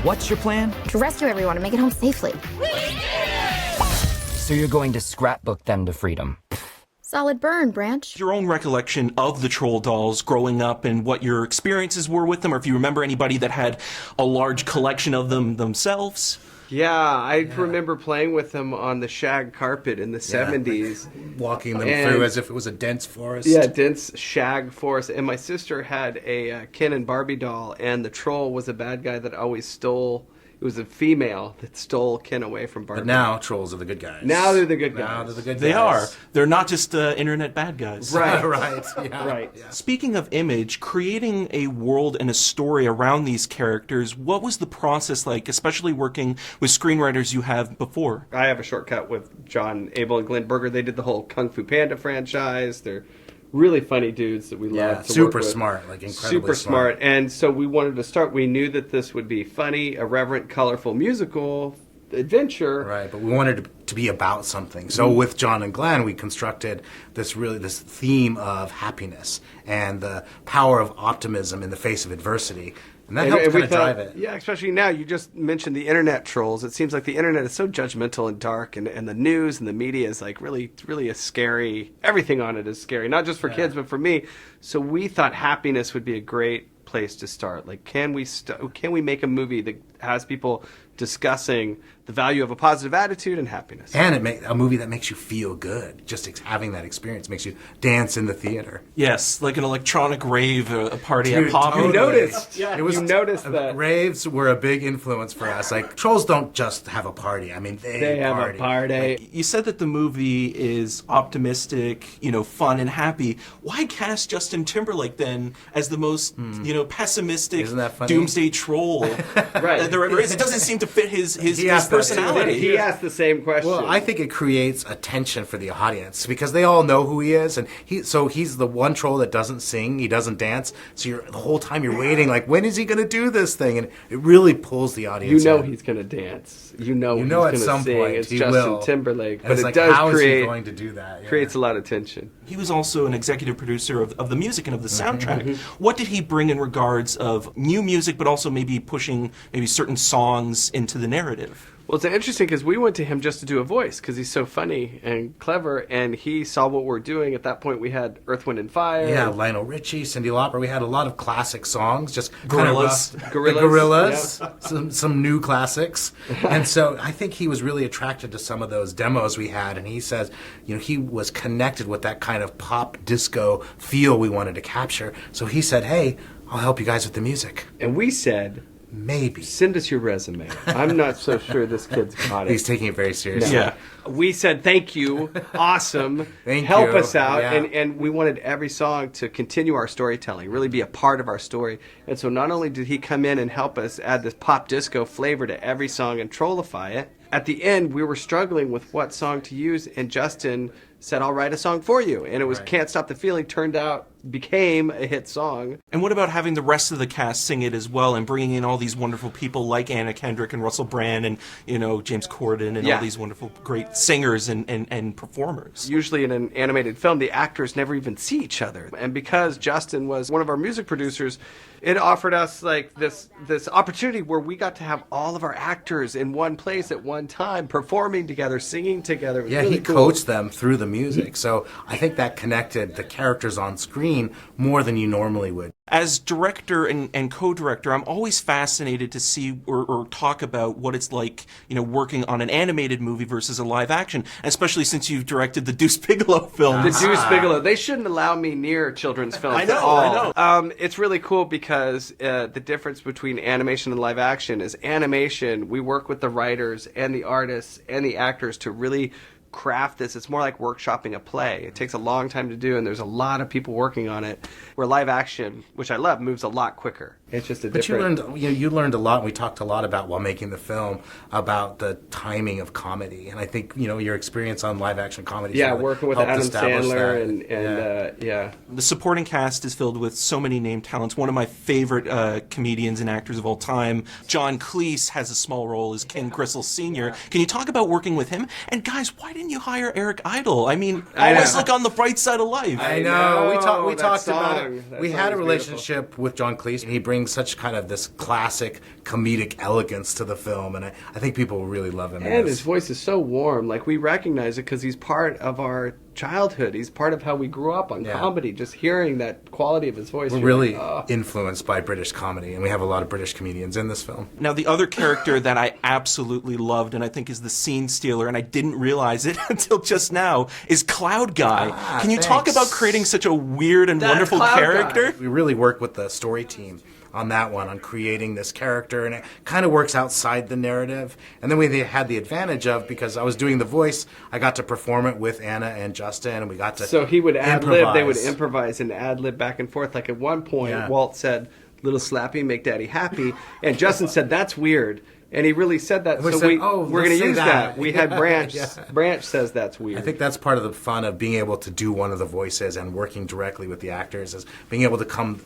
What's your plan? To rescue everyone and make it home safely. So you're going to scrapbook them to freedom. Solid burn, Branch. Your own recollection of the troll dolls growing up and what your experiences were with them, or if you remember anybody that had a large collection of them themselves. Yeah, I remember playing with them on the shag carpet in the 70s. Walking them through as if it was a dense forest. Yeah, dense shag forest. And my sister had a Ken and Barbie doll, and the troll was a bad guy that always stole. It was a female that stole Ken away from Barbie. But now trolls are the good guys. Now they're the good guys. Now they're the good guys. They are. They're not just internet bad guys. Right. Right. Yeah. Right. Yeah. Speaking of image, creating a world and a story around these characters, what was the process like, especially working with screenwriters you have before? I have a shortcut with John Abel and Glenn Berger. They did the whole Kung Fu Panda franchise. They're really funny dudes that we love to super work with. smart, like incredibly super smart. And so we wanted to start. We knew that this would be funny, irreverent, colorful musical adventure. Right, but we wanted it to be about something. So with John and Glenn, we constructed this theme of happiness and the power of optimism in the face of adversity. And that helped kind of drive it. Yeah, especially now. You just mentioned the internet trolls. It seems like the internet is so judgmental and dark, and the news and the media is like really a scary. Everything on it is scary, not just for kids, but for me. So we thought happiness would be a great place to start. Like, can we make a movie that has people discussing the value of a positive attitude and happiness? And a movie that makes you feel good. Just having that experience makes you dance in the theater. Yes, like an electronic rave, a party Dude, at Pop. totally. You noticed. Yeah, You noticed that. Raves were a big influence for us. Like, trolls don't just have a party. I mean, they have party. a party. You said that the movie is optimistic, fun and happy. Why cast Justin Timberlake then as the most, pessimistic Isn't that funny? doomsday troll that there ever is? It doesn't seem to fit his personality. He asked the same question. Well, I think it creates a tension for the audience because they all know who he is, and he's the one troll that doesn't sing, he doesn't dance. So the whole time you're waiting, like, when is he going to do this thing? And it really pulls the audience. You know in. he's going to dance. You know he's at going to some sing. point It's he Justin will. Timberlake, And but it's it like, does how is create he going to do that? Yeah. creates a lot of tension. He was also an executive producer of the music and of the soundtrack. What did he bring in regards of new music, but also maybe pushing certain songs into the narrative? Well, it's interesting because we went to him just to do a voice because he's so funny and clever, and he saw what we're doing. At that point, we had Earth, Wind, and Fire. Yeah, Lionel Richie, Cyndi Lauper. We had a lot of classic songs, just Gorillaz. kind of Gorillaz, the Gorillaz, some new classics. And so I think he was really attracted to some of those demos we had, and he says, he was connected with that kind of pop disco feel we wanted to capture. So he said, hey, I'll help you guys with the music. And we said, maybe. send us your resume. I'm not so sure this kid's got it. He's taking it very seriously. Yeah. We said, thank you, awesome, Thank help you. us out. Yeah. And we wanted every song to continue our storytelling, really be a part of our story. And so not only did he come in and help us add this pop disco flavor to every song and trollify it, at the end we were struggling with what song to use, and Justin said, I'll write a song for you. And it was Can't Stop the Feeling, turned out, became a hit song. And what about having the rest of the cast sing it as well and bringing in all these wonderful people like Anna Kendrick and Russell Brand and, James Corden and all these wonderful, great singers and performers? Usually in an animated film, the actors never even see each other. And because Justin was one of our music producers, it offered us like this opportunity where we got to have all of our actors in one place at one time, performing together, singing together. It was really He cool. coached them through the music. So I think that connected the characters on screen more than you normally would. As director and co-director, I'm always fascinated to see or talk about what it's like, working on an animated movie versus a live action, especially since you've directed the Deuce Bigalow films. The Deuce Bigalow. They shouldn't allow me near children's films I know, at all. I know. It's really cool because the difference between animation and live action is animation, we work with the writers and the artists and the actors to really craft this. It's more like workshopping a play. It takes a long time to do, and there's a lot of people working on it. Where live action, which I love, moves a lot quicker. It's just a different... But you learned a lot, and we talked a lot about while making the film about the timing of comedy. And I think, your experience on live action comedy. Yeah, working with helped Adam establish Sandler that. and The supporting cast is filled with so many named talents. One of my favorite comedians and actors of all time, John Cleese, has a small role as King Crystal Sr. Can you talk about working with him? And guys, why didn't you hire Eric Idle? I mean, always look on the bright side of life. I know. We talked that about song. it. That We song had a is relationship with John Cleese, and he brings brings such kind of this classic comedic elegance to the film, and I think people will really love him. And his voice is so warm. Like, we recognize it because he's part of our childhood. He's part of how we grew up on comedy. Just hearing that quality of his voice. We're really influenced by British comedy, and we have a lot of British comedians in this film. Now, the other character that I absolutely loved and I think is the scene stealer, and I didn't realize it until just now, is Cloud Guy. Can you talk about creating such a weird and wonderful character? We really work with the story team on that one, on creating this character, and it kind of works outside the narrative. And then we had the advantage of, because I was doing the voice, I got to perform it with Anna and Justin, and we got to So he would ad-lib, improvise. they would improvise and ad-lib back and forth. Like, at one point, Walt said, "Little Slappy, make Daddy happy," and Justin said, "That's weird." And he really said that, We so said, we're let's going to say use that. We had Branch. Yeah. Branch says that's weird. I think that's part of the fun of being able to do one of the voices and working directly with the actors, is being able to come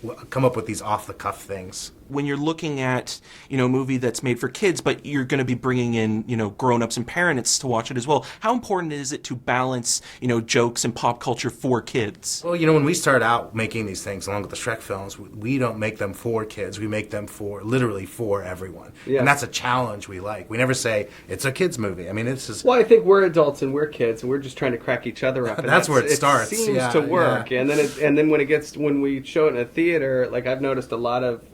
up with these off-the-cuff things. When you're looking at, a movie that's made for kids, but you're going to be bringing in, grown-ups and parents to watch it as well, how important is it to balance, jokes and pop culture for kids? Well, when we started out making these things, along with the Shrek films, we don't make them for kids. We make them literally for everyone. Yeah. And that's a challenge we like. We never say, it's a kid's movie. I mean, this is... Well, I think we're adults and we're kids, and we're just trying to crack each other up. And That's where it starts. It seems to work, and then when we show it in a theater, like, I've noticed a lot of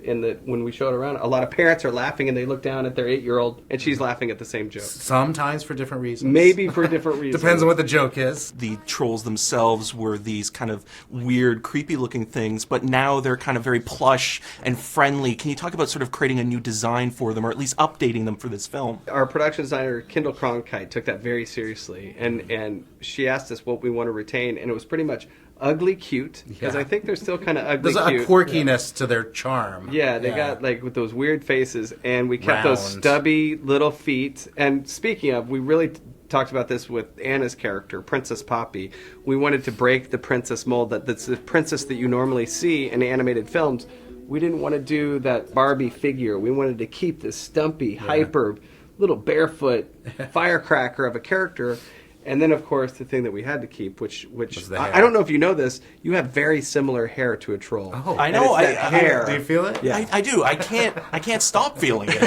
when we show it around, a lot of parents are laughing, and they look down at their 8-year-old, and she's laughing at the same joke. Sometimes for different reasons. Maybe for different reasons. Depends on what the joke is. The trolls themselves were these kind of weird, creepy-looking things, but now they're kind of very plush and friendly. Can you talk about sort of creating a new design for them, or at least updating them for this film? Our production designer, Kendall Cronkite, took that very seriously, and she asked us what we want to retain, and it was pretty much ugly cute, because I think they're still kind of ugly There's cute. a quirkiness to their charm. Yeah, they got like with those weird faces, and we kept those Round. stubby little feet. And speaking of, we really talked about this with Anna's character, Princess Poppy. We wanted to break the princess mold, that's the princess that you normally see in animated films. We didn't want to do that Barbie figure. We wanted to keep this stumpy, hyper, little barefoot firecracker of a character. And then, of course, the thing that we had to keep, which the hair. I don't know if you know this, you have very similar hair to a troll. Oh. I know. And it's that hair. Do you feel it? Yeah. I do. I can't stop feeling it.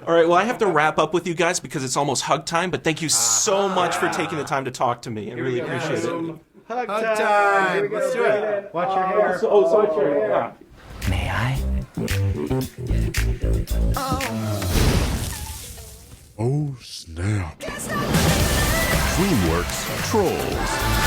All right, well, I have to wrap up with you guys because it's almost hug time, but thank you so much for taking the time to talk to me. I really appreciate it. Hug Hug time. time. Here we go. Let's do it. Watch your hair. Watch your hair. May I? Oh, snap. DreamWorks Trolls.